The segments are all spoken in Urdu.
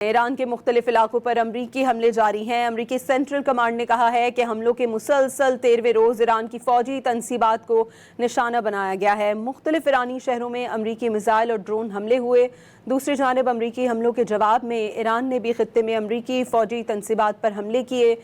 ایران کے مختلف علاقوں پر امریکی حملے جاری ہیں۔ امریکی سینٹرل کمانڈ نے کہا ہے کہ حملوں کے مسلسل 13ویں روز ایران کی فوجی تنصیبات کو نشانہ بنایا گیا ہے۔ مختلف ایرانی شہروں میں امریکی میزائل اور ڈرون حملے ہوئے۔ دوسری جانب امریکی حملوں کے جواب میں ایران نے بھی خطے میں امریکی فوجی تنصیبات پر حملے کیے۔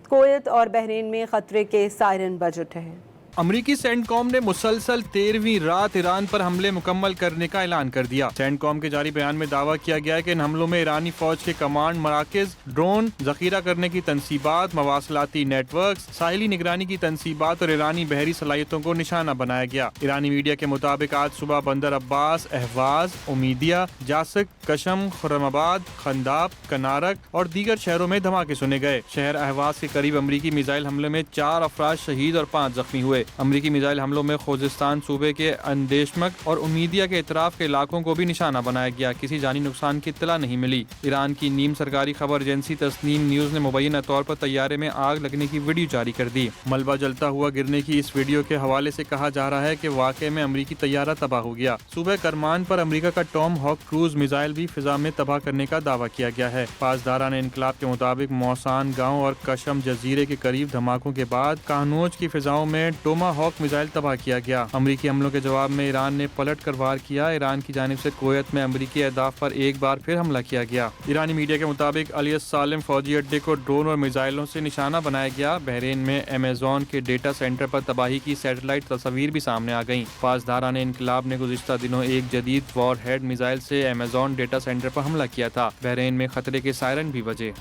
کویت اور بحرین میں خطرے کے سائرن بج اٹھے ہیں۔ امریکی سینٹ کام نے مسلسل 13ویں رات ایران پر حملے مکمل کرنے کا اعلان کر دیا۔ سینٹ کام کے جاری بیان میں دعویٰ کیا گیا ہے کہ ان حملوں میں ایرانی فوج کے کمانڈ مراکز، ڈرون ذخیرہ کرنے کی تنصیبات، مواصلاتی نیٹ ورکس، ساحلی نگرانی کی تنصیبات اور ایرانی بحری صلاحیتوں کو نشانہ بنایا گیا۔ ایرانی میڈیا کے مطابق آج صبح بندر عباس، اہواز، امیدیہ، جاسک، کشم، خرم آباد، خنداب، کنارک اور دیگر شہروں میں دھماکے سنے گئے۔ شہر اہواز کے قریب امریکی میزائل حملے میں 4 افراد شہید اور 5 زخمی ہوئے۔ امریکی میزائل حملوں میں خوزستان صوبے کے اندیشمک اور امیدیہ کے اطراف کے علاقوں کو بھی نشانہ بنایا گیا۔ کسی جانی نقصان کی اطلاع نہیں ملی۔ ایران کی نیم سرکاری خبر ایجنسی تسنیم نیوز نے مبینہ طور پر طیارے میں آگ لگنے کی ویڈیو جاری کر دی۔ ملبہ جلتا ہوا گرنے کی اس ویڈیو کے حوالے سے کہا جا رہا ہے کہ واقعے میں امریکی طیارہ تباہ ہو گیا۔ صوبہ کرمان پر امریکہ کا ٹام ہاک کروز میزائل بھی فضا میں تباہ کرنے کا دعویٰ کیا گیا ہے۔ پاسداران انقلاب کے مطابق موسان گاؤں اور کشم جزیرے کے قریب دھماکوں کے بعد کہنوج کی فضاؤں میں ٹوما ہاک میزائل تباہ کیا گیا۔ امریکی حملوں کے جواب میں ایران نے پلٹ کر وار کیا۔ ایران کی جانب سے کویت میں امریکی اہداف پر ایک بار پھر حملہ کیا گیا۔ ایرانی میڈیا کے مطابق علی السالم فوجی اڈے کو ڈرون اور میزائلوں سے نشانہ بنایا گیا۔ بحرین میں ایمیزون کے ڈیٹا سینٹر پر تباہی کی سیٹلائٹ تصاویر بھی سامنے آ گئیں۔ پاسداران انقلاب نے گزشتہ دنوں ایک جدید وار ہیڈ میزائل سے ایمیزون ڈیٹا سینٹر پر حملہ کیا تھا۔ بحرین میں خطرے کے سائرن بھی بجے۔